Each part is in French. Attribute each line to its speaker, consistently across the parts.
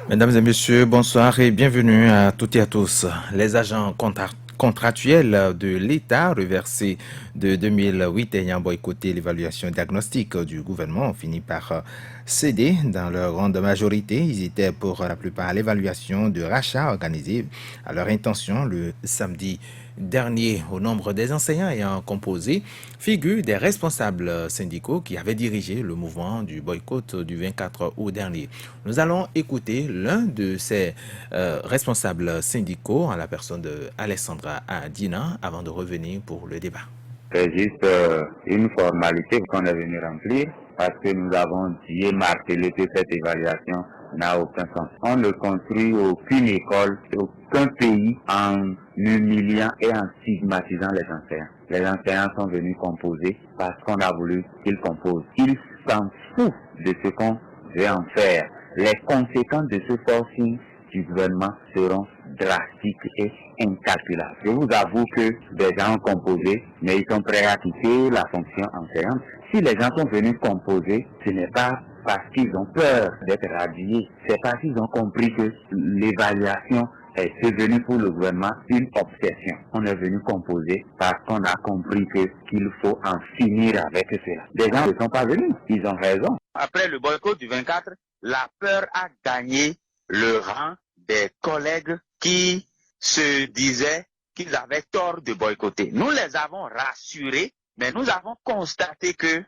Speaker 1: Mesdames et messieurs, bonsoir et bienvenue à toutes et à tous. Les agents contractuels de l'État reversés de 2008 ayant boycotté l'évaluation diagnostique du gouvernement ont fini par céder dans leur grande majorité. Ils étaient pour la plupart à l'évaluation de rachats organisés à leur intention le samedi dernier. Au nombre des enseignants ayant composé figurent des responsables syndicaux qui avaient dirigé le mouvement du boycott du 24 août dernier. Nous allons écouter l'un de ces responsables syndicaux, en la personne d'Alessandra Adina, avant de revenir pour le débat.
Speaker 2: C'est juste une formalité qu'on est venu remplir parce que nous avons dit et martelé que cette évaluation n'a aucun sens. On ne construit aucune école, aucun pays en humiliant et en stigmatisant les enseignants. Les enseignants sont venus composer parce qu'on a voulu qu'ils composent. Ils s'en foutent de ce qu'on veut en faire. Les conséquences de ce forcing du gouvernement seront drastiques et incalculables. Je vous avoue que des gens ont composé, mais ils sont prêts à quitter la fonction enseignante. Si les gens sont venus composer, ce n'est pas parce qu'ils ont peur d'être radiés, c'est parce qu'ils ont compris que l'évaluation est devenue pour le gouvernement une obsession. On est venu composer parce qu'on a compris qu'il faut en finir avec cela. Les gens ne sont pas venus, ils ont raison.
Speaker 3: Après le boycott du 24, la peur a gagné le rang des collègues qui se disaient qu'ils avaient tort de boycotter. Nous les avons rassurés, mais nous avons constaté que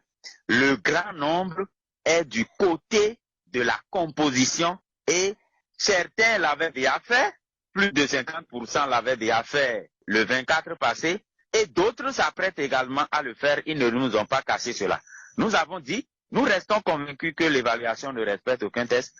Speaker 3: le grand nombre est du côté de la composition et certains l'avaient déjà fait, plus de 50% l'avaient déjà fait le 24 passé et d'autres s'apprêtent également à le faire, ils ne nous ont pas caché cela. Nous avons dit, nous restons convaincus que l'évaluation ne respecte aucun test,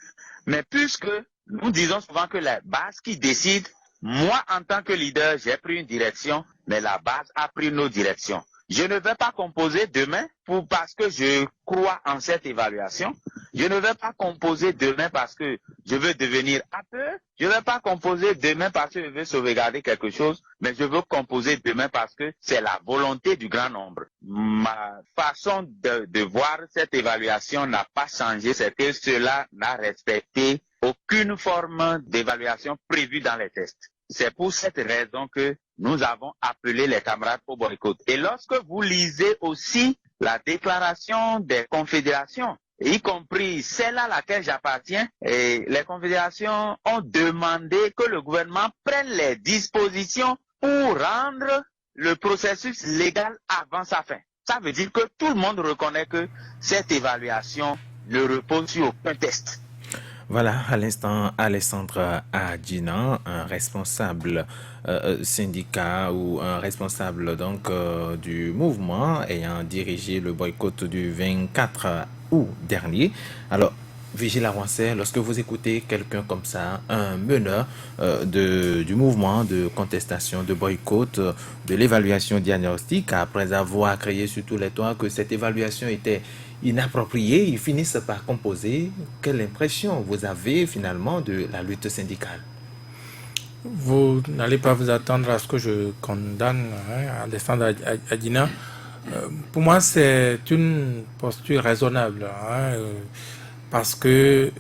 Speaker 3: mais puisque nous disons souvent que la base qui décide, moi en tant que leader, j'ai pris une direction, mais la base a pris nos directions. Je ne vais pas composer demain parce que je crois en cette évaluation. Je ne vais pas composer demain parce que je veux devenir apeuré. Je ne vais pas composer demain parce que je veux sauvegarder quelque chose, mais je veux composer demain parce que c'est la volonté du grand nombre. Ma façon de voir cette évaluation n'a pas changé, c'est que cela n'a respecté aucune forme d'évaluation prévue dans les tests. C'est pour cette raison que nous avons appelé les camarades au boycott. Et lorsque vous lisez aussi la déclaration des confédérations, y compris celle à laquelle j'appartiens, et les confédérations ont demandé que le gouvernement prenne les dispositions pour rendre le processus légal avant sa fin. Ça veut dire que tout le monde reconnaît que cette évaluation ne repose sur aucun test.
Speaker 1: Voilà, à l'instant, Alessandra Adina, un responsable syndicat ou un responsable donc du mouvement ayant dirigé le boycott du 24 août dernier. Alors, Vigile Avancé, lorsque vous écoutez quelqu'un comme ça, un meneur du mouvement de contestation, de boycott, de l'évaluation diagnostique, après avoir créé sur tous les toits que cette évaluation était inappropriée, ils finissent par composer. Quelle impression vous avez finalement de la lutte syndicale?
Speaker 4: Vous n'allez pas vous attendre à ce que je condamne Alessandra Adina. Pour moi, c'est une posture raisonnable. Parce que,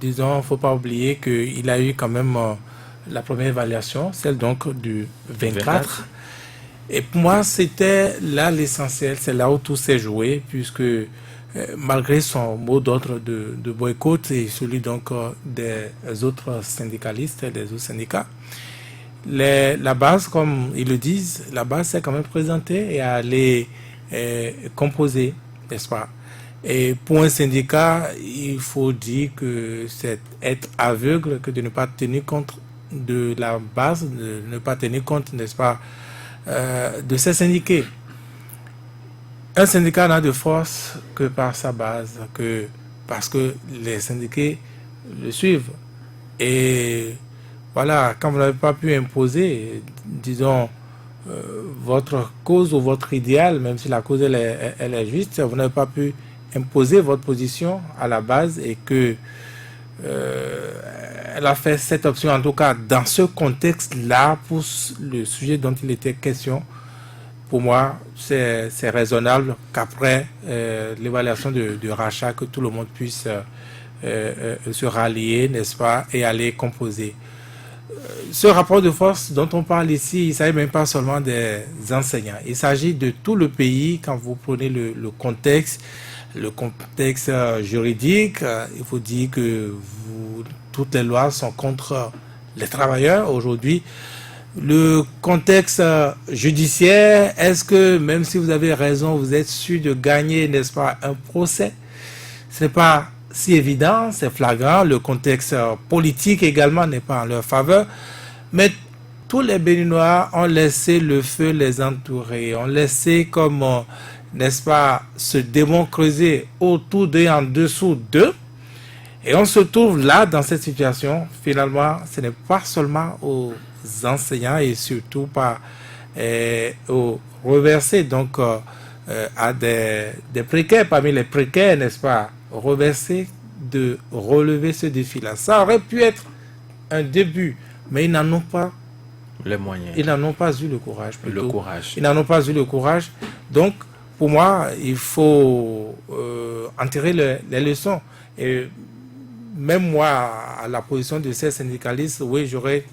Speaker 4: disons, il ne faut pas oublier qu'il a eu quand même la première évaluation, celle donc du 24. Et pour moi, c'était là l'essentiel, c'est là où tout s'est joué, puisque malgré son mot d'ordre de boycott et celui donc des autres syndicalistes, des autres syndicats, la base, comme ils le disent, la base s'est quand même présentée et allée composer, n'est-ce pas? Et pour un syndicat, il faut dire que c'est être aveugle que de ne pas tenir compte de la base, de ne pas tenir compte, n'est-ce pas, de ses syndiqués. Un syndicat n'a de force que par sa base, parce que les syndiqués le suivent. Et voilà, quand vous n'avez pas pu imposer, disons, votre cause ou votre idéal, même si la cause elle est juste, vous n'avez pas pu imposer votre position à la base et que elle a fait cette option, en tout cas dans ce contexte-là, pour le sujet dont il était question. Pour moi, c'est raisonnable qu'après l'évaluation de rachat, que tout le monde puisse se rallier, n'est-ce pas, et aller composer. Ce rapport de force dont on parle ici, il ne s'agit même pas seulement des enseignants. Il s'agit de tout le pays. Quand vous prenez le contexte juridique, il faut dire que toutes les lois sont contre les travailleurs aujourd'hui. Le contexte judiciaire, est-ce que même si vous avez raison, vous êtes sûr de gagner, n'est-ce pas, un procès? Ce n'est pas si évident, c'est flagrant. Le contexte politique également n'est pas en leur faveur. Mais tous les Béninois ont laissé le feu les entourer, ont laissé comme, n'est-ce pas, ce démon creuser autour d'eux, en dessous d'eux. Et on se trouve là, dans cette situation. Finalement, ce n'est pas seulement aux enseignants et surtout pas aux reversés, donc à des précaires, parmi les précaires, n'est-ce pas, reversés, de relever ce défi-là. Ça aurait pu être un début, mais ils n'en ont pas
Speaker 1: les moyens.
Speaker 4: Ils n'en ont pas eu le courage.
Speaker 1: Le courage.
Speaker 4: Ils n'en ont pas eu le courage. Donc, pour moi, il faut en tirer les leçons. Et même moi, à la position de ces syndicalistes, oui, j'aurais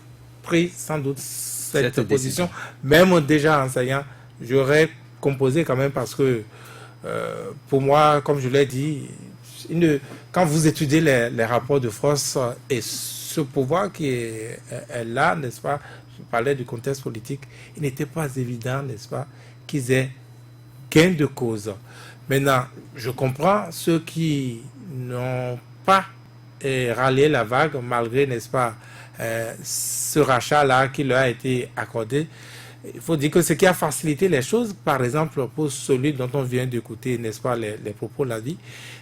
Speaker 4: pris sans doute cette position. Même déjà enseignant, j'aurais composé quand même parce que, pour moi, comme je l'ai dit, quand vous étudiez les rapports de force et ce pouvoir qui est là, n'est-ce pas, je parlais du contexte politique, il n'était pas évident, n'est-ce pas, qu'ils aient gain de cause. Maintenant, je comprends ceux qui n'ont pas rallié la vague malgré, n'est-ce pas, ce rachat-là qui leur a été accordé. Il faut dire que ce qui a facilité les choses, par exemple, pour celui dont on vient d'écouter, n'est-ce pas, les propos l'a dit,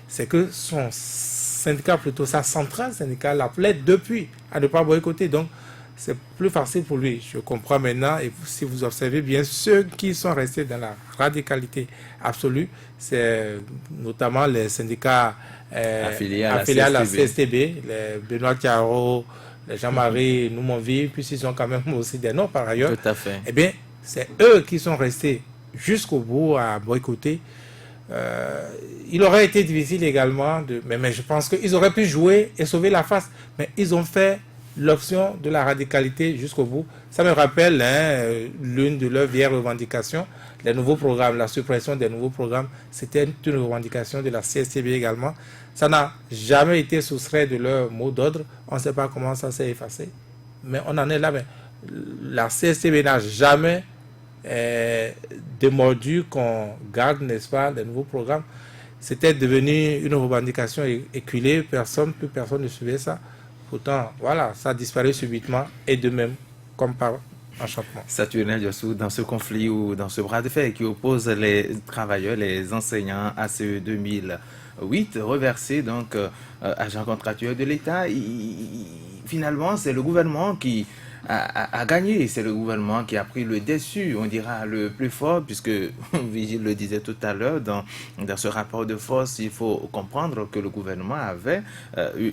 Speaker 4: c'est que son syndicat, plutôt sa centrale syndicale, l'appelait depuis à ne pas boycotter. Donc, c'est plus facile pour lui. Je comprends maintenant. Et si vous observez bien, ceux qui sont restés dans la radicalité absolue, c'est notamment les syndicats affiliés à la CSTB, les Benoît Tiaro, les Jean-Marie Noumonville, puis ils ont quand même aussi des noms par ailleurs.
Speaker 1: Tout à fait.
Speaker 4: Eh bien, c'est eux qui sont restés jusqu'au bout à boycotter. Il aurait été difficile également, mais je pense qu'ils auraient pu jouer et sauver la face. Mais ils ont fait l'option de la radicalité jusqu'au bout. Ça me rappelle l'une de leurs vieilles revendications, les nouveaux programmes, la suppression des nouveaux programmes. C'était une revendication de la CSTB également. Ça n'a jamais été soustrait de leur mot d'ordre. On ne sait pas comment ça s'est effacé. Mais on en est là. Mais la CSTB n'a jamais démordu qu'on garde, n'est-ce pas, les nouveaux programmes. C'était devenu une revendication éculée. Plus personne ne suivait ça. Pourtant, voilà, ça a disparu subitement et de même, comme par enchantement.
Speaker 1: Saturnel Diossou, dans ce conflit ou dans ce bras de fer qui oppose les travailleurs, les enseignants à ce 2008, reversés donc agents contractuels de l'État, finalement, c'est le gouvernement qui a gagné. C'est le gouvernement qui a pris le dessus, on dira le plus fort, puisque Vigile le disait tout à l'heure, dans ce rapport de force, il faut comprendre que le gouvernement avait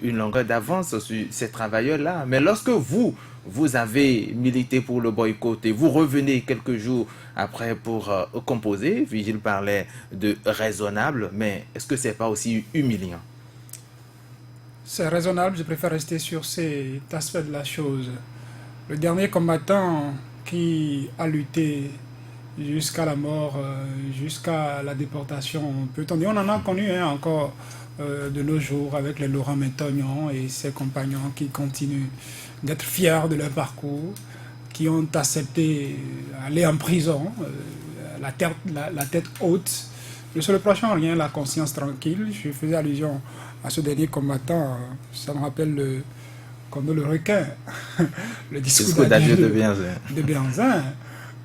Speaker 1: une longueur d'avance sur ces travailleurs-là. Mais lorsque vous avez milité pour le boycott et vous revenez quelques jours après pour composer, Vigile parlait de raisonnable, mais est-ce que c'est pas aussi humiliant?
Speaker 5: C'est raisonnable, je préfère rester sur cet aspect de la chose. Le dernier combattant qui a lutté jusqu'à la mort, jusqu'à la déportation, peut-on dire, on en a connu encore de nos jours avec les Laurent Métognon et ses compagnons qui continuent d'être fiers de leur parcours, qui ont accepté d'aller en prison, la tête haute, ne se reprochant rien, la conscience tranquille. Je faisais allusion à ce dernier combattant, ça me rappelle comme le requin, le discours d'adieu de Béhanzin,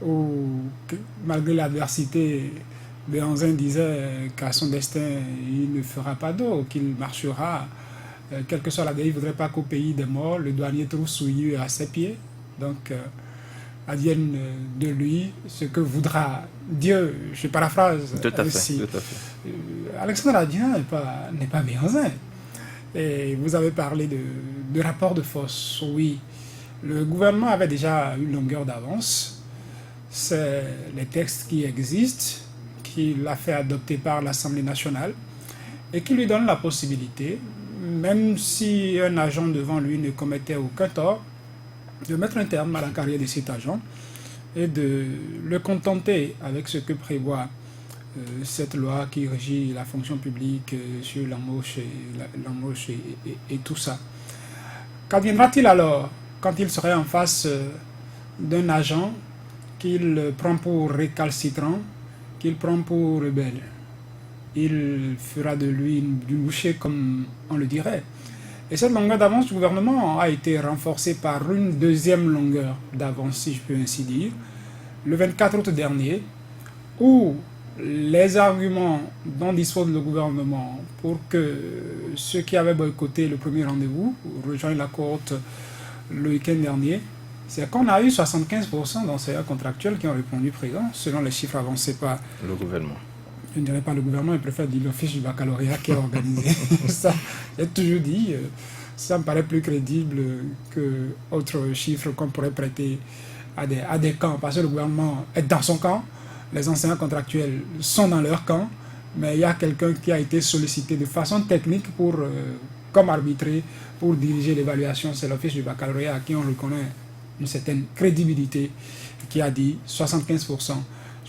Speaker 5: où malgré l'adversité, Béhanzin disait qu'à son destin, il ne fera pas d'eau, qu'il marchera, quelle que soit la dérive, il ne voudrait pas qu'au pays des morts, le douanier trouve souillure à ses pieds. Donc, advienne de lui ce que voudra Dieu. Je paraphrase.
Speaker 1: Tout à fait.
Speaker 5: Alexandre Adien n'est pas Béhanzin. Et vous avez parlé de rapport de force. Oui, le gouvernement avait déjà une longueur d'avance. C'est les textes qui existent, qu'il a fait adopter par l'Assemblée nationale et qui lui donnent la possibilité même si un agent devant lui ne commettait aucun tort, de mettre un terme à la carrière de cet agent et de le contenter avec ce que prévoit cette loi qui régit la fonction publique sur l'embauche et tout ça. Qu'adviendra-t-il alors quand il serait en face d'un agent qu'il prend pour récalcitrant, qu'il prend pour rebelle? Il fera de lui du boucher, comme on le dirait. Et cette longueur d'avance du gouvernement a été renforcée par une deuxième longueur d'avance, si je peux ainsi dire, le 24 août dernier, où les arguments dont dispose le gouvernement pour que ceux qui avaient boycotté le premier rendez-vous rejoignent la cohorte le week-end dernier, c'est qu'on a eu 75% d'enseignants contractuels qui ont répondu présent, selon les chiffres avancés par
Speaker 1: le gouvernement.
Speaker 5: Je ne dirais pas le gouvernement, je préfère dire l'office du baccalauréat qui est organisé. Ça, j'ai toujours dit, ça me paraît plus crédible que autres chiffres qu'on pourrait prêter à des camps, parce que le gouvernement est dans son camp, les enseignants contractuels sont dans leur camp, mais il y a quelqu'un qui a été sollicité de façon technique pour, comme arbitré pour diriger l'évaluation, c'est l'office du baccalauréat à qui on reconnaît une certaine crédibilité, qui a dit 75%.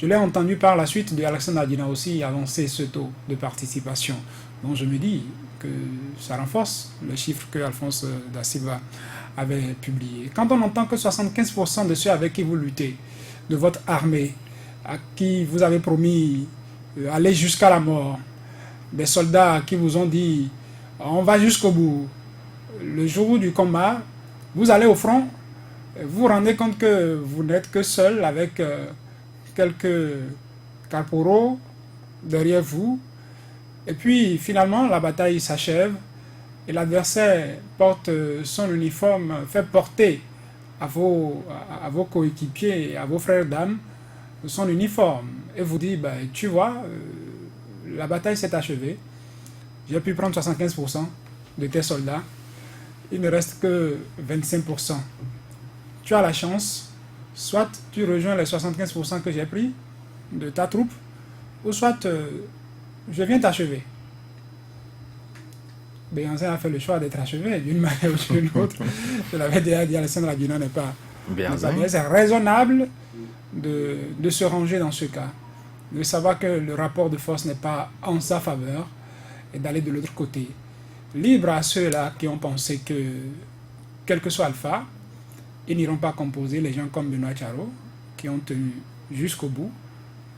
Speaker 5: Je l'ai entendu par la suite de Alexandre Adina aussi avancer ce taux de participation. Donc je me dis que ça renforce le chiffre que Alphonse Da Silva avait publié. Quand on entend que 75% de ceux avec qui vous luttez, de votre armée, à qui vous avez promis aller jusqu'à la mort, des soldats qui vous ont dit on va jusqu'au bout, le jour du combat, vous allez au front, vous vous rendez compte que vous n'êtes que seul avec quelques caporaux derrière vous, et puis finalement la bataille s'achève et l'adversaire porte son uniforme, fait porter à vos coéquipiers, à vos frères d'armes son uniforme et vous dit tu vois, la bataille s'est achevée, j'ai pu prendre 75% de tes soldats, il ne reste que 25%. Tu as la chance, soit tu rejoins les 75% que j'ai pris de ta troupe, ou soit je viens t'achever. Béhanzin a fait le choix d'être achevé d'une manière ou d'une autre. Je l'avais déjà dit, Alessandra Guina n'est pas bien. C'est raisonnable de se ranger dans ce cas, de savoir que le rapport de force n'est pas en sa faveur et d'aller de l'autre côté. Libre à ceux-là qui ont pensé que, quel que soit Alpha, ils n'iront pas composer les gens comme Benoît Charo, qui ont tenu jusqu'au bout.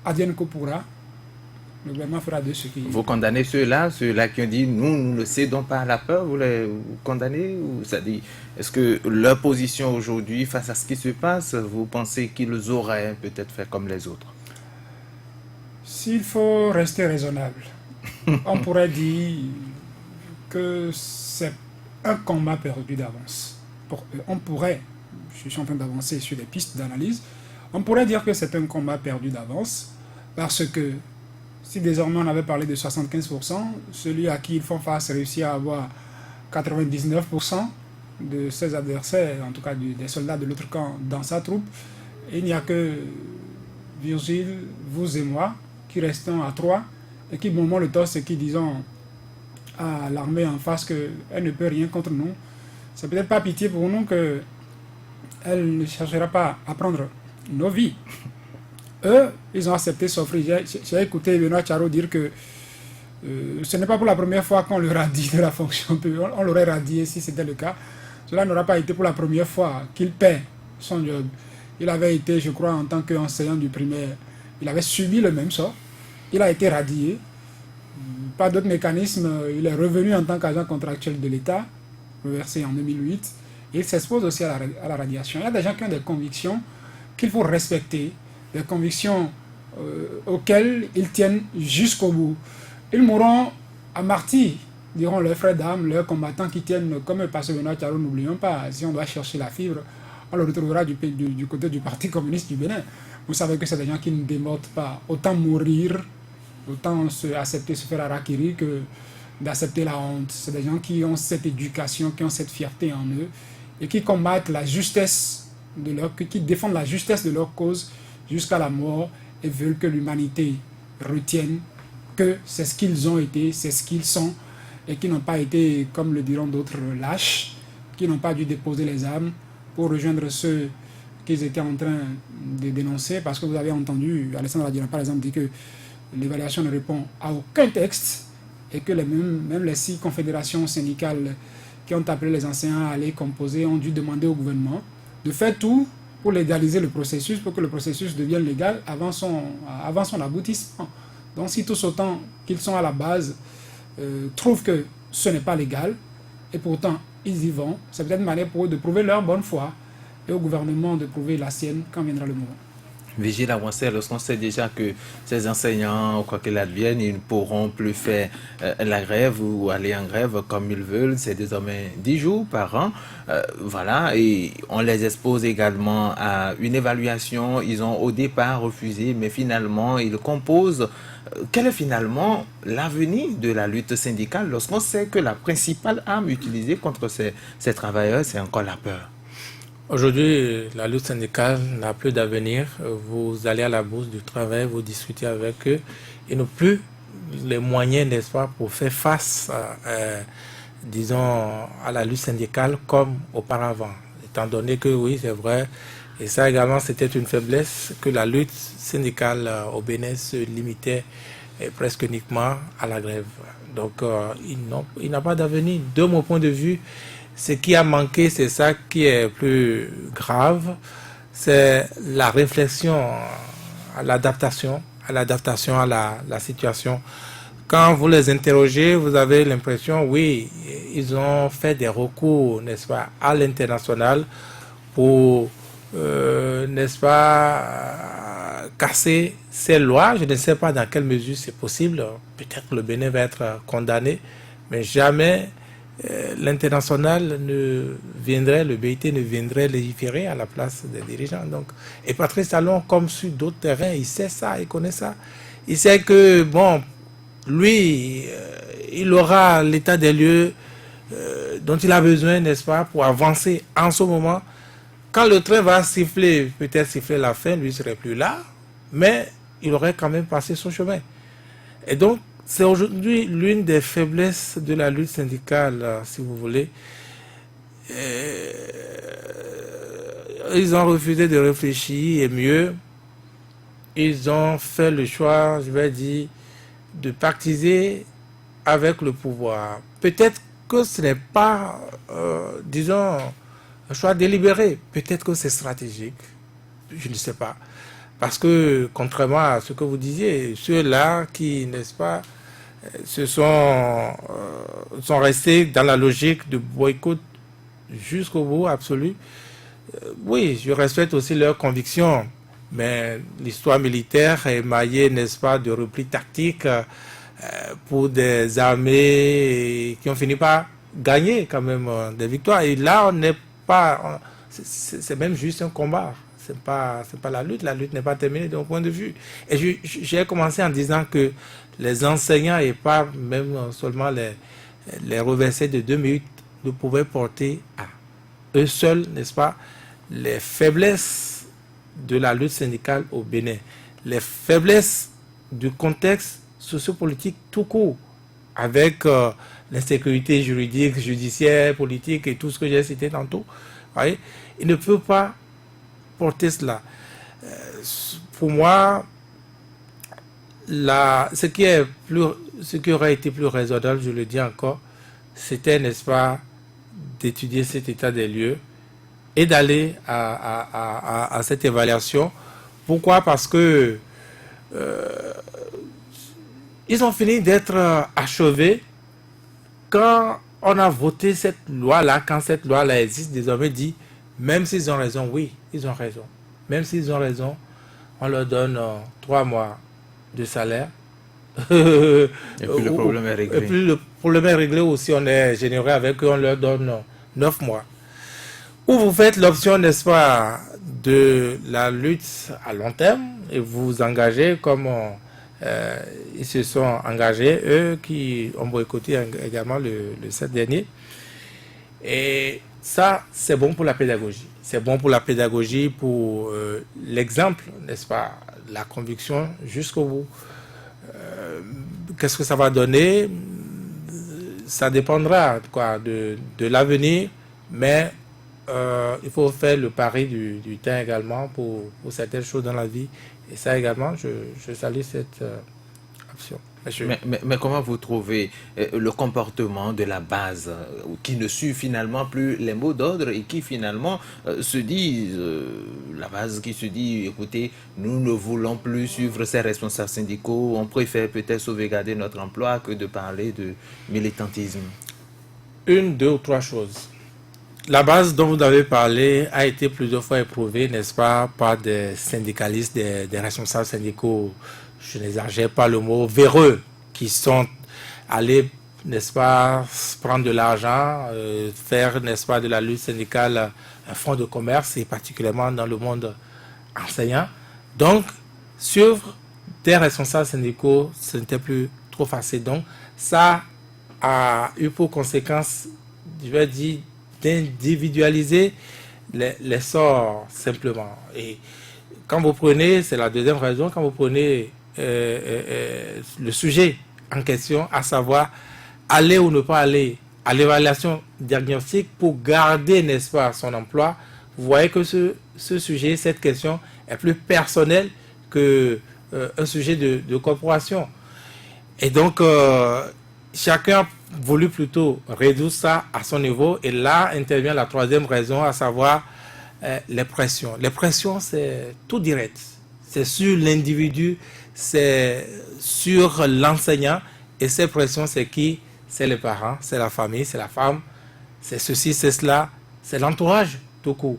Speaker 5: Advienne que pourra, le gouvernement fera de ce qui...
Speaker 1: Vous condamnez ceux-là qui ont dit nous ne cédons pas à la peur, vous les condamnez ou ça dit, est-ce que leur position aujourd'hui face à ce qui se passe, vous pensez qu'ils auraient peut-être fait comme les autres?
Speaker 5: S'il faut rester raisonnable, on pourrait dire que c'est un combat perdu d'avance. On pourrait, je suis en train d'avancer sur des pistes d'analyse, on pourrait dire que c'est un combat perdu d'avance parce que si désormais on avait parlé de 75%, celui à qui ils font face réussit à avoir 99% de ses adversaires, en tout cas des soldats de l'autre camp dans sa troupe. Et il n'y a que Virgile, vous et moi qui restons à 3 et qui bombons le torse et qui disons à l'armée en face qu'elle ne peut rien contre nous. C'est peut-être pas pitié pour nous qu'elle ne cherchera pas à prendre nos vies. Eux, ils ont accepté s'offrir. J'ai écouté Benoît Charo dire que ce n'est pas pour la première fois qu'on leur a dit de la fonction publique. On l'aurait radié si c'était le cas. Cela n'aura pas été pour la première fois qu'il paie son job. Il avait été, je crois, en tant qu'enseignant du primaire, il avait subi le même sort. Il a été radié. Pas d'autre mécanisme. Il est revenu en tant qu'agent contractuel de l'État, reversé en 2008. Et il s'expose aussi à la radiation. Il y a des gens qui ont des convictions qu'il faut respecter, des convictions auxquelles ils tiennent jusqu'au bout. Ils mourront à martyrs, diront leurs frères d'armes, leurs combattants qui tiennent comme parce que Benoît Charo, n'oublions pas, si on doit chercher la fibre, on le retrouvera du côté du Parti communiste du Bénin. Vous savez que c'est des gens qui ne démordent pas. Autant mourir, autant accepter se faire harakiri que d'accepter la honte. C'est des gens qui ont cette éducation, qui ont cette fierté en eux et qui combattent la justesse qui défendent la justesse de leur cause jusqu'à la mort et veulent que l'humanité retienne que c'est ce qu'ils ont été, c'est ce qu'ils sont et qui n'ont pas été, comme le diront d'autres, lâches, qui n'ont pas dû déposer les armes pour rejoindre ceux qu'ils étaient en train de dénoncer, parce que vous avez entendu Alessandra Adjina par exemple dire que l'évaluation ne répond à aucun texte et que même les 6 confédérations syndicales qui ont appelé les enseignants à aller composer ont dû demander au gouvernement de faire tout pour légaliser le processus, pour que le processus devienne légal avant son aboutissement. Donc si tous autant qu'ils sont à la base trouvent que ce n'est pas légal, et pourtant ils y vont, c'est peut-être une manière pour eux de prouver leur bonne foi et au gouvernement de prouver la sienne quand viendra le moment.
Speaker 1: Vigile avancé, lorsqu'on sait déjà que ces enseignants, quoi qu'il advienne, ils ne pourront plus faire la grève ou aller en grève comme ils veulent. C'est désormais 10 jours par an. Voilà, et on les expose également à une évaluation. Ils ont au départ refusé, mais finalement, ils composent. Quel est finalement l'avenir de la lutte syndicale lorsqu'on sait que la principale arme utilisée contre ces travailleurs, c'est encore la peur?
Speaker 4: Aujourd'hui, la lutte syndicale n'a plus d'avenir. Vous allez à la bourse du travail, vous discutez avec eux. Ils n'ont plus les moyens, n'est-ce pas, pour faire face, disons, à la lutte syndicale comme auparavant. Étant donné que, oui, c'est vrai, et ça également, c'était une faiblesse, que la lutte syndicale au Bénin se limitait presque uniquement à la grève. Donc, il n'a pas d'avenir. De mon point de vue, ce qui a manqué, c'est ça qui est plus grave, c'est la réflexion à l'adaptation à la situation. Quand vous les interrogez, vous avez l'impression, oui, ils ont fait des recours, n'est-ce pas, à l'international pour, n'est-ce pas, casser ces lois. Je ne sais pas dans quelle mesure c'est possible. Peut-être que le Bénin va être condamné, mais jamais l'international ne viendrait, le BIT ne viendrait légiférer à la place des dirigeants. Donc, et Patrice Talon, comme sur d'autres terrains, il sait ça, il connaît ça. Il sait que, bon, lui, il aura l'état des lieux dont il a besoin, n'est-ce pas, pour avancer en ce moment. Quand le train va siffler, peut-être siffler la fin, lui ne serait plus là, mais il aurait quand même passé son chemin. Et donc, c'est aujourd'hui l'une des faiblesses de la lutte syndicale, si vous voulez. Ils ont refusé de réfléchir, et mieux, ils ont fait le choix, je vais dire, de pactiser avec le pouvoir. Peut-être que ce n'est pas, disons, un choix délibéré. Peut-être que c'est stratégique. Je ne sais pas. Parce que, contrairement à ce que vous disiez, ceux-là qui, n'est-ce pas, sont restés dans la logique de boycott jusqu'au bout absolu. Oui, je respecte aussi leurs convictions, mais l'histoire militaire est émaillée, n'est-ce pas, de replis tactiques pour des armées qui ont fini par gagner quand même des victoires. Et là, on n'est pas... C'est même juste un combat. C'est pas la lutte n'est pas terminée de mon point de vue. Et j'ai commencé en disant que les enseignants et pas même seulement les reversés de 2 minutes ne pouvaient porter à eux seuls, n'est-ce pas, les faiblesses de la lutte syndicale au Bénin, les faiblesses du contexte sociopolitique tout court, avec l'insécurité juridique, judiciaire, politique et tout ce que j'ai cité tantôt. Voyez, ils ne peuvent pas porter cela. Pour moi, ce qui aurait été plus raisonnable, je le dis encore, c'était, n'est-ce pas, d'étudier cet état des lieux et d'aller à cette évaluation. Pourquoi? Parce que ils ont fini d'être achevés quand on a voté cette loi-là, quand cette loi-là existe, désormais dit, même s'ils ont raison, oui, ils ont raison. Même s'ils ont raison, on leur donne 3 mois de salaire.
Speaker 1: Et puis le problème est réglé.
Speaker 4: Et puis le problème est réglé aussi, on est généreux avec eux, on leur donne 9 mois. Ou vous faites l'option, n'est-ce pas, de la lutte à long terme et vous vous engagez comme ils se sont engagés, eux qui ont boycotté également le 7 dernier. Et ça, c'est bon pour la pédagogie. C'est bon pour la pédagogie, pour l'exemple, n'est-ce pas, la conviction jusqu'au bout. Qu'est-ce que ça va donner? ça dépendra de l'avenir, mais il faut faire le pari du temps également pour certaines choses dans la vie. Et ça également, je salue cette option.
Speaker 1: Mais comment vous trouvez le comportement de la base qui ne suit finalement plus les mots d'ordre et qui finalement se dit, la base qui se dit, écoutez, nous ne voulons plus suivre ces responsables syndicaux, on préfère peut-être sauvegarder notre emploi que de parler de militantisme?
Speaker 4: Une, deux ou trois choses. La base dont vous avez parlé a été plusieurs fois éprouvée, n'est-ce pas, par des syndicalistes, des responsables syndicaux, je n'exagère pas le mot, véreux, qui sont allés, n'est-ce pas, prendre de l'argent, faire, n'est-ce pas, de la lutte syndicale un fonds de commerce, et particulièrement dans le monde enseignant. Donc, suivre des responsables syndicaux, ce n'était plus trop facile. Donc, ça a eu pour conséquence, je vais dire, d'individualiser les sorts simplement. Et quand vous prenez, c'est la deuxième raison, quand vous prenez le sujet en question, à savoir aller ou ne pas aller à l'évaluation diagnostique pour garder, n'est-ce pas, son emploi, vous voyez que ce sujet, cette question est plus personnelle que un sujet de corporation. Et donc, chacun a voulu plutôt réduire ça à son niveau. Et là intervient la troisième raison, à savoir les pressions. Les pressions, c'est tout direct. C'est sur l'individu, c'est sur l'enseignant. Et ces pressions, c'est qui? C'est les parents, c'est la famille, c'est la femme, c'est ceci, c'est cela, c'est l'entourage, tout court.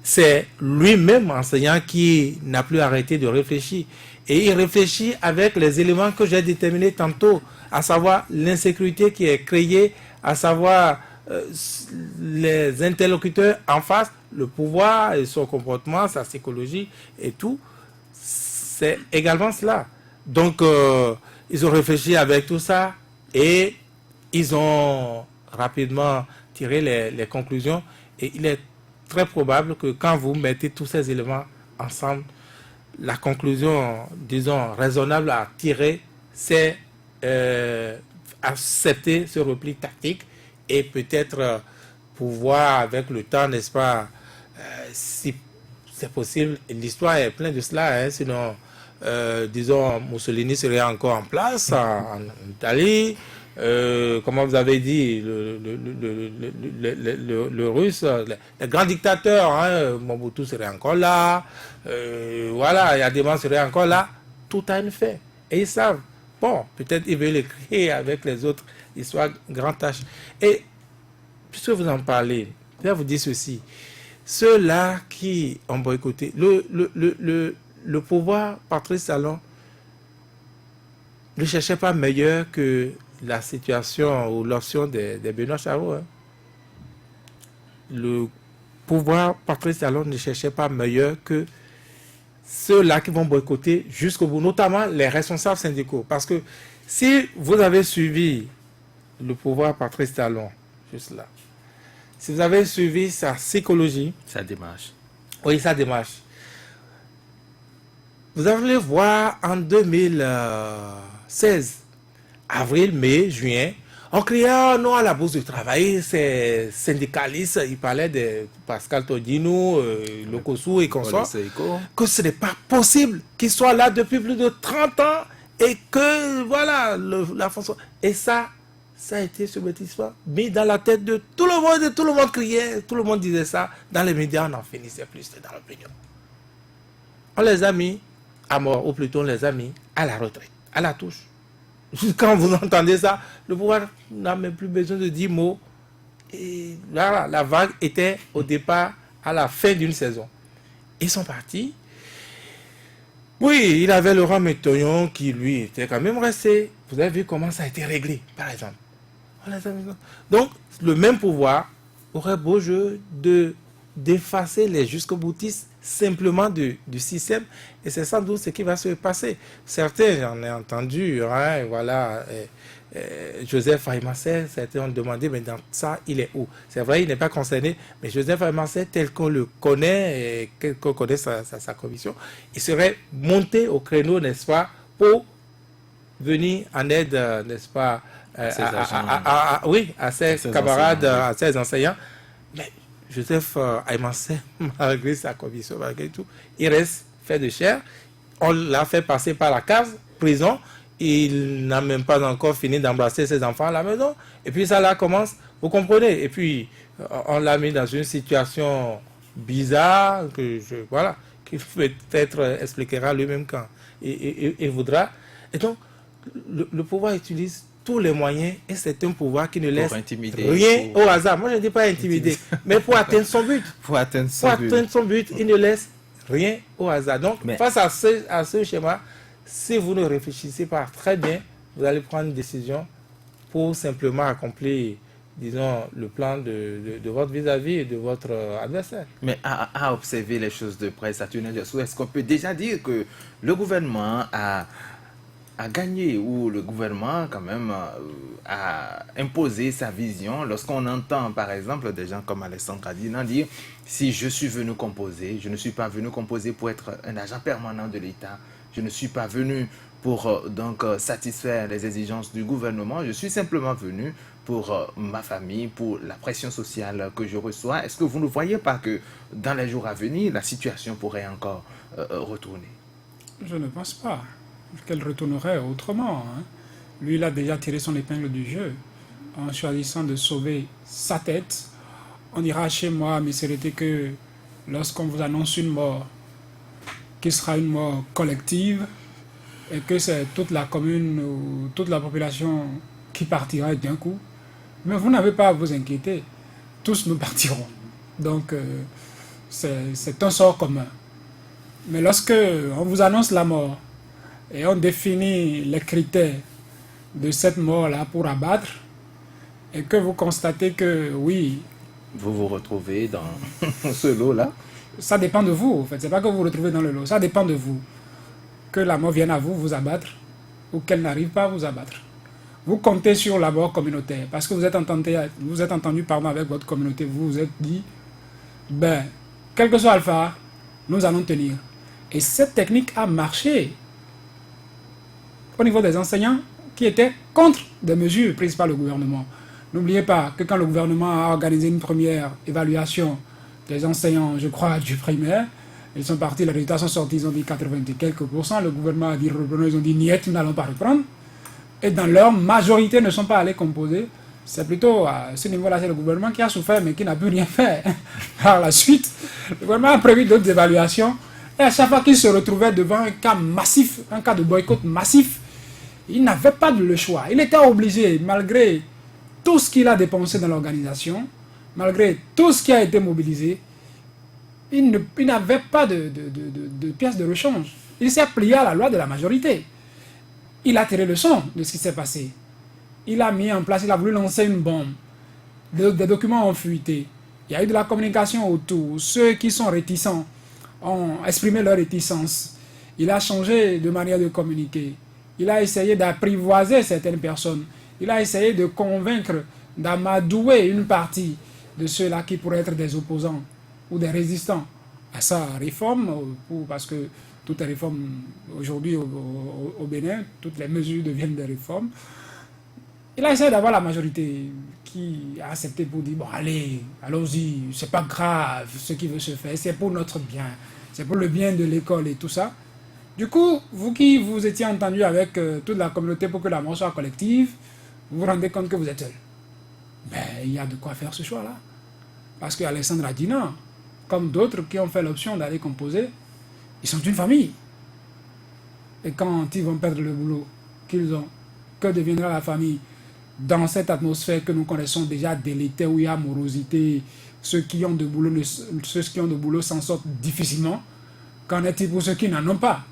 Speaker 4: C'est lui-même, enseignant, qui n'a plus arrêté de réfléchir. Et il réfléchit avec les éléments que j'ai déterminés tantôt, à savoir l'insécurité qui est créée, à savoir les interlocuteurs en face, le pouvoir et son comportement, sa psychologie et tout. C'est également cela. Donc, ils ont réfléchi avec tout ça et ils ont rapidement tiré les conclusions. Et il est très probable que quand vous mettez tous ces éléments ensemble, la conclusion, disons, raisonnable à tirer, c'est accepter ce repli tactique et peut-être pouvoir, avec le temps, n'est-ce pas, si c'est possible, l'histoire est pleine de cela, hein, sinon, disons, Mussolini serait encore en place en Italie. Comment vous avez dit, le russe, le grand dictateur, hein, Mobutu serait encore là, voilà, Yadema serait encore là, tout a une fin. Et ils savent, bon, peut-être ils veulent écrire avec les autres histoires grand H. Et, puisque vous en parlez, je vais vous dire ceci, ceux-là qui ont boycotté, le pouvoir, Patrice Talon, ne cherchait pas meilleur que la situation ou l'option de Benoît Charot. Hein. Le pouvoir, Patrice Talon, ne cherchait pas meilleur que ceux-là qui vont boycotter jusqu'au bout, notamment les responsables syndicaux. Parce que si vous avez suivi le pouvoir, Patrice Talon, juste là, si vous avez suivi sa psychologie,
Speaker 1: sa démarche.
Speaker 4: Oui, sa démarche. Vous allez voir en 2016, avril, mai, juin, on criait non à la bourse du travail, c'est syndicaliste, il parlait de Pascal Todino, Lokosu et consorts, que ce n'est pas possible qu'il soit là depuis plus de 30 ans et que, voilà, la fonction. Et ça a été ce bêtissement mis dans la tête de tout le monde, et tout le monde criait, tout le monde disait ça. Dans les médias, on n'en finissait plus, c'était dans l'opinion. On les a mis à mort, ou plutôt on les a mis à la retraite, à la touche. Quand vous entendez ça, le pouvoir n'a même plus besoin de 10 mots. Et là, la vague était au départ à la fin d'une saison. Ils sont partis. Oui, il avait Laurent Métoyon qui, lui, était quand même resté. Vous avez vu comment ça a été réglé, par exemple. Donc, le même pouvoir aurait beau jeu d'effacer les jusqu'au-boutistes simplement du système, et c'est sans doute ce qui va se passer. Certains, j'en ai entendu, hein, voilà, Joseph Aymassé, certains ont demandé, mais dans ça, il est où? C'est vrai, il n'est pas concerné, mais Joseph Aymassé, tel qu'on le connaît, et qu'on connaît sa commission, il serait monté au créneau, n'est-ce pas, pour venir en aide, n'est-ce pas, oui, à ses camarades,
Speaker 1: enseignants,
Speaker 4: à ses enseignants. Mais Joseph Aymansé, malgré sa conviction, malgré tout, il reste fait de chair. On l'a fait passer par la case, prison. Il n'a même pas encore fini d'embrasser ses enfants à la maison. Et puis ça là commence, vous comprenez. Et puis on l'a mis dans une situation bizarre voilà, qu'il peut-être expliquera lui-même quand il voudra. Et donc le pouvoir utilise tous les moyens et c'est un pouvoir qui ne laisse rien au hasard. Moi je ne dis pas intimider, mais pour atteindre son but.
Speaker 1: Pour atteindre son but,
Speaker 4: il ne laisse rien au hasard. Donc face à ce schéma, si vous ne réfléchissez pas très bien, vous allez prendre une décision pour simplement accomplir, disons, le plan de votre vis-à-vis et de votre adversaire.
Speaker 1: Mais à observer les choses de près, est-ce qu'on peut déjà dire que le gouvernement a gagné ou le gouvernement quand même a imposé sa vision lorsqu'on entend par exemple des gens comme Alexandre Adina dire si je suis venu composer, je ne suis pas venu composer pour être un agent permanent de l'État. Je ne suis pas venu pour satisfaire les exigences du gouvernement. Je suis simplement venu pour ma famille, pour la pression sociale que je reçois. Est-ce que vous ne voyez pas que dans les jours à venir, la situation pourrait encore retourner?
Speaker 5: Je ne pense pas qu'elle retournerait autrement. Lui, il a déjà tiré son épingle du jeu en choisissant de sauver sa tête. On ira chez moi, mais c'est que lorsqu'on vous annonce une mort, qui sera une mort collective et que c'est toute la commune ou toute la population qui partira d'un coup. Mais vous n'avez pas à vous inquiéter. Tous nous partirons. Donc, c'est un sort commun. Mais lorsque on vous annonce la mort et on définit les critères de cette mort-là pour abattre et que vous constatez que, oui...
Speaker 1: Vous vous retrouvez dans ce lot-là?
Speaker 5: Ça dépend de vous, en fait. C'est pas que vous vous retrouvez dans le lot. Ça dépend de vous. Que la mort vienne à vous abattre, ou qu'elle n'arrive pas à vous abattre. Vous comptez sur la mort communautaire, parce que vous êtes entendu avec votre communauté. Vous vous êtes dit, quel que soit Alpha, nous allons tenir. Et cette technique a marché au niveau des enseignants qui étaient contre des mesures prises par le gouvernement. N'oubliez pas que quand le gouvernement a organisé une première évaluation des enseignants, je crois, du primaire, ils sont partis, les résultats sont sortis, ils ont dit 80 et quelques %. Le gouvernement a dit reprenons, ils ont dit niet, nous n'allons pas reprendre. Et dans leur majorité ne sont pas allés composer. C'est plutôt à ce niveau-là, c'est le gouvernement qui a souffert, mais qui n'a pu rien faire. Par la suite, le gouvernement a prévu d'autres évaluations. Et à chaque fois qu'il se retrouvait devant un cas massif, un cas de boycott massif, il n'avait pas le choix. Il était obligé, malgré tout ce qu'il a dépensé dans l'organisation, malgré tout ce qui a été mobilisé, il n'avait pas de pièce de rechange. Il s'est plié à la loi de la majorité. Il a tiré le son de ce qui s'est passé. Il a mis en place, il a voulu lancer une bombe. Des documents ont fuité. Il y a eu de la communication autour. Ceux qui sont réticents ont exprimé leur réticence. Il a changé de manière de communiquer. Il a essayé d'apprivoiser certaines personnes. Il a essayé de convaincre, d'amadouer une partie de ceux-là qui pourraient être des opposants ou des résistants à sa réforme, parce que toutes les réformes aujourd'hui au Bénin, toutes les mesures deviennent des réformes. Il a essayé d'avoir la majorité qui a accepté pour dire, bon allez, allons-y, c'est pas grave ce qui veut se faire, c'est pour notre bien, c'est pour le bien de l'école et tout ça. Du coup, vous qui vous étiez entendu avec toute la communauté pour que la mort soit collective, vous vous rendez compte que vous êtes seul. Il y a de quoi faire ce choix-là. Parce que Alexandre Adina, comme d'autres qui ont fait l'option d'aller composer, ils sont une famille. Et quand ils vont perdre le boulot qu'ils ont, que deviendra la famille dans cette atmosphère que nous connaissons déjà délétère, où il y a morosité, ceux qui ont de boulot s'en sortent difficilement. Qu'en est-il pour ceux qui n'en ont pas?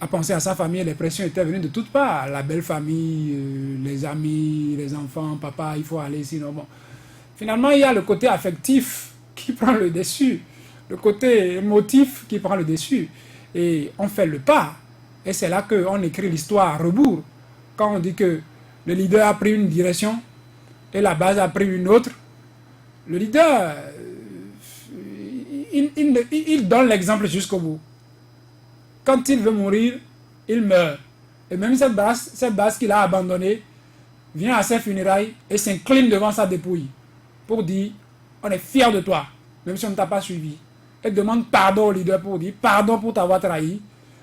Speaker 5: À penser à sa famille, les pressions étaient venues de toutes parts. La belle famille, les amis, les enfants, papa, il faut aller, sinon bon. Finalement, il y a le côté affectif qui prend le dessus, le côté émotif qui prend le dessus. Et on fait le pas. Et c'est là qu'on écrit l'histoire à rebours. Quand on dit que le leader a pris une direction et la base a pris une autre, le leader, il donne l'exemple jusqu'au bout. Quand il veut mourir, il meurt. Et même cette base qu'il a abandonnée, vient à ses funérailles et s'incline devant sa dépouille pour dire on est fier de toi, même si on ne t'a pas suivi. Et demande pardon au leader pour dire pardon pour t'avoir trahi,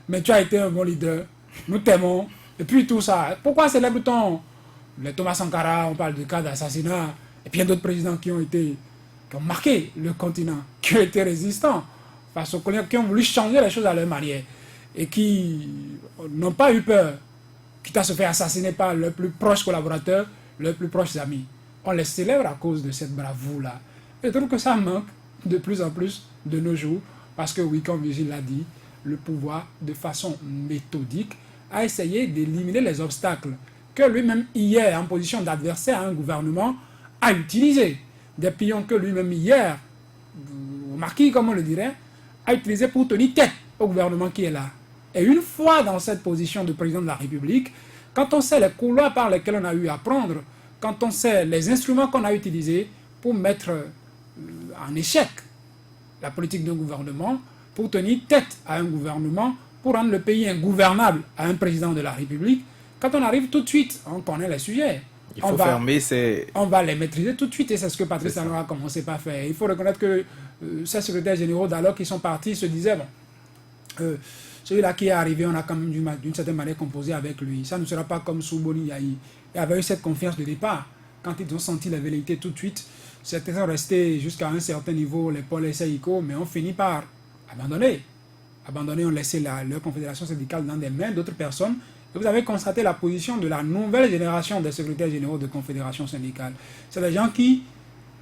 Speaker 5: mais tu as été un bon leader, nous t'aimons, et puis tout ça. Pourquoi célèbre-t-on les Thomas Sankara, on parle de cas d'assassinat, et bien d'autres présidents qui ont marqué le continent, qui ont été résistants face aux coloniaux, qui ont voulu changer les choses à leur manière, et qui n'ont pas eu peur, quitte à se faire assassiner par leurs plus proches collaborateurs, leurs plus proches amis. On les célèbre à cause de cette bravoure-là. Et je trouve que ça manque de plus en plus de nos jours, parce que oui, comme Vigile l'a dit, le pouvoir, de façon méthodique, a essayé d'éliminer les obstacles que lui-même, hier, en position d'adversaire à un gouvernement, a utilisé. Des pions que lui-même, hier, au marquis, comme on le dirait, a utilisé pour tenir tête au gouvernement qui est là. Et une fois dans cette position de président de la République, quand on sait les couloirs par lesquels on a eu à prendre, quand on sait les instruments qu'on a utilisés pour mettre en échec la politique d'un gouvernement, pour tenir tête à un gouvernement, pour rendre le pays ingouvernable à un président de la République, quand on arrive tout de suite, on connaît les sujets.
Speaker 1: Il faut fermer ces...
Speaker 5: On va les maîtriser tout de suite, et c'est ce que Patrice Talon a commencé par faire. Il faut reconnaître que ces secrétaires généraux, d'alors qu'ils sont partis, se disaient, bon, celui-là qui est arrivé, on a quand même d'une certaine manière composé avec lui. Ça ne sera pas comme Souboni Yahi. Il y avait eu cette confiance de départ. Quand ils ont senti la velléité tout de suite, certains sont restés jusqu'à un certain niveau, les Paul et Seiko, mais on finit par abandonner. On laissait leur confédération syndicale dans des mains d'autres personnes. Et vous avez constaté la position de la nouvelle génération des secrétaires généraux de confédération syndicale. C'est des gens qui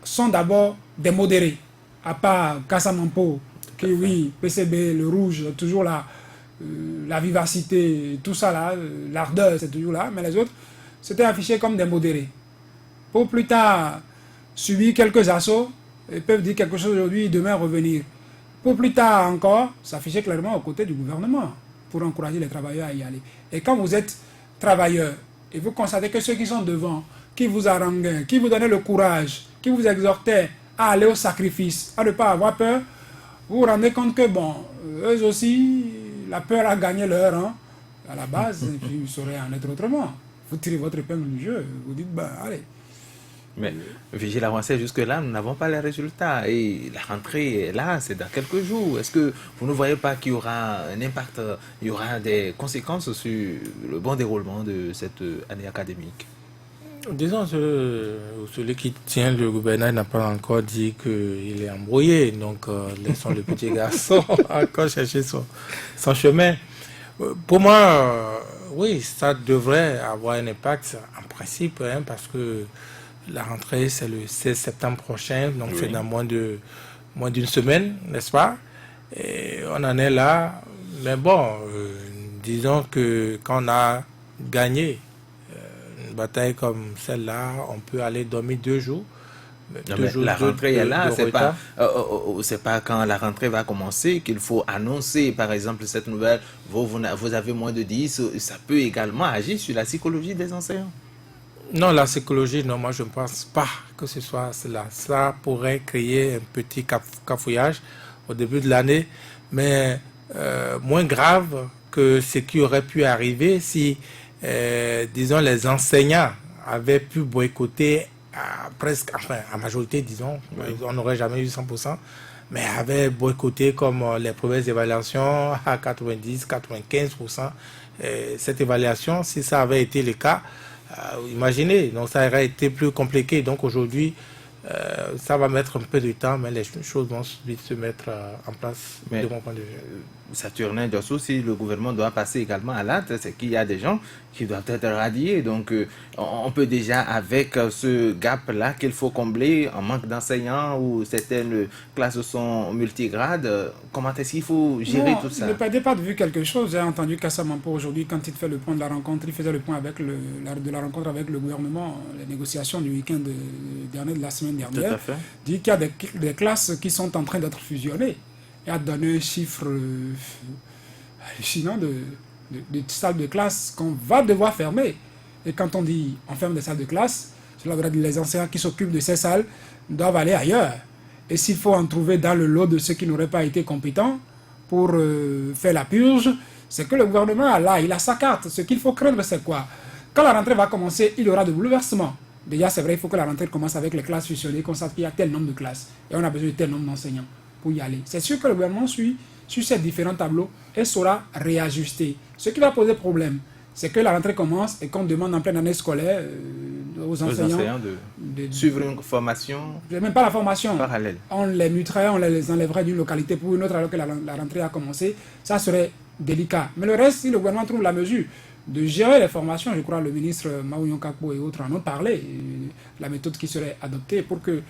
Speaker 5: sont d'abord des modérés, à part Kassamampo, qui oui, PCB, le rouge, toujours là, la vivacité, tout ça là, l'ardeur, c'est toujours là, mais les autres s'étaient affichés comme des modérés. Pour plus tard subir quelques assauts, ils peuvent dire quelque chose aujourd'hui, demain revenir. Pour plus tard encore, s'afficher clairement aux côtés du gouvernement pour encourager les travailleurs à y aller. Et quand vous êtes travailleur et vous constatez que ceux qui sont devant, qui vous haranguaient, qui vous donnaient le courage, qui vous exhortaient à aller au sacrifice, à ne pas avoir peur, vous vous rendez compte que, bon, eux aussi, la peur a gagné leur rang à la base, et puis ils sauraient en être autrement. Vous tirez votre épingle du jeu, vous dites, ben, allez.
Speaker 1: Mais Vigile avancé jusque-là, nous n'avons pas les résultats. Et la rentrée est là, c'est dans quelques jours. Est-ce que vous ne voyez pas qu'il y aura un impact, il y aura des conséquences sur le bon déroulement de cette année académique?
Speaker 4: Disons, celui qui tient le gouvernement n'a pas encore dit qu'il est embrouillé. Donc, laissons le petit garçon encore chercher son chemin. Pour moi, oui, ça devrait avoir un impact en principe, hein, parce que la rentrée, c'est le 16 septembre prochain, donc oui, c'est dans moins d'une semaine, n'est-ce pas? Et on en est là. Mais bon, disons que quand on a gagné une bataille comme celle-là, on peut aller dormir 2 jours.
Speaker 1: La rentrée est là, c'est pas quand la rentrée va commencer qu'il faut annoncer, par exemple, cette nouvelle. Vous avez moins de 10, ça peut également agir sur la psychologie des enseignants.
Speaker 4: Non, la psychologie, non, moi je ne pense pas que ce soit cela. Ça pourrait créer un petit cafouillage au début de l'année, mais moins grave que ce qui aurait pu arriver si, disons, les enseignants avaient pu boycotter presque, enfin, en majorité, disons, oui, on n'aurait jamais eu 100%, mais avaient boycotté comme les premières évaluations à 90-95%. Cette évaluation, si ça avait été le cas, imaginez, donc ça aurait été plus compliqué. Donc aujourd'hui, ça va mettre un peu de temps, mais les choses vont vite se mettre en place, de mon point de vue.
Speaker 1: Saturnin Diossou, si le gouvernement doit passer également à l'acte, c'est qu'il y a des gens qui doivent être radiés. Donc on peut déjà, avec ce gap-là qu'il faut combler, en manque d'enseignants ou certaines classes sont multigrades, comment est-ce qu'il faut gérer tout ça?
Speaker 5: Ne perdez pas de vue quelque chose. J'ai entendu Kassamampo aujourd'hui, quand il fait le point de la rencontre, il faisait le point avec de la rencontre avec le gouvernement, les négociations du week-end dernier, de la semaine dernière, dit qu'il y a des classes qui sont en train d'être fusionnées. Et a donné un chiffre hallucinant de salles de classe qu'on va devoir fermer. Et quand on dit on ferme des salles de classe, cela veut dire que les enseignants qui s'occupent de ces salles doivent aller ailleurs. Et s'il faut en trouver dans le lot de ceux qui n'auraient pas été compétents pour faire la purge, c'est que le gouvernement a là, il a sa carte. Ce qu'il faut craindre, c'est quoi? quand la rentrée va commencer, il y aura de bouleversements. Déjà, c'est vrai, il faut que la rentrée commence avec les classes fusionnées, qu'on sache qu'il y a tel nombre de classes et on a besoin de tel nombre d'enseignants pour y aller. C'est sûr que le gouvernement suit sur ces différents tableaux et saura réajuster. Ce qui va poser problème, c'est que la rentrée commence et qu'on demande en pleine année scolaire aux enseignants
Speaker 1: de suivre une formation
Speaker 5: même pas la formation
Speaker 1: parallèle.
Speaker 5: On les muterait, on les enlèverait d'une localité pour une autre alors que la rentrée a commencé. Ça serait délicat. Mais le reste, si le gouvernement trouve la mesure de gérer les formations, je crois que le ministre Maouyon Kakpo et autres en ont parlé, la méthode qui serait adoptée pour que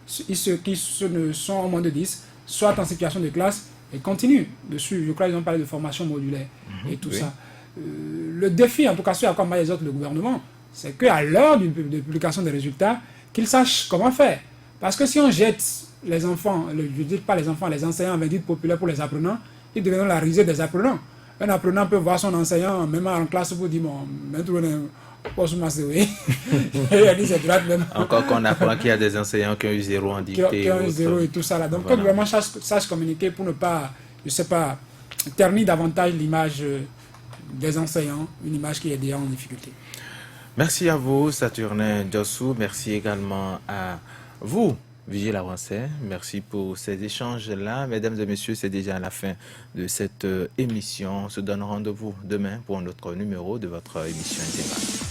Speaker 5: ceux qui sont en moins de 10 soient en situation de classe et continuent dessus. Je crois qu'ils ont parlé de formation modulaire et tout ça. Le défi, en tout cas, ce à quoi les autres, le gouvernement, c'est qu'à l'heure de publication des résultats, qu'ils sachent comment faire. Parce que si on jette les enfants, je ne dis pas les enfants, les enseignants en vindicte populaire pour les apprenants, ils deviendront la risée des apprenants. Un apprenant peut voir son enseignant, même en classe, pour dire, bon, maintenant,
Speaker 1: encore qu'on apprend qu'il y a des enseignants qui ont eu 0 en dictée.
Speaker 5: Qui ont eu 0 et tout ça. Là. Donc, voilà. Que le gouvernement sache communiquer pour ne pas, je ne sais pas, ternir davantage l'image des enseignants, une image qui est déjà en difficulté.
Speaker 1: Merci à vous, Saturnin Djossou. Merci également à vous, Vigile Avancé. Merci pour ces échanges-là. Mesdames et messieurs, c'est déjà la fin de cette émission. On se donne rendez-vous demain pour un autre numéro de votre émission intégrale.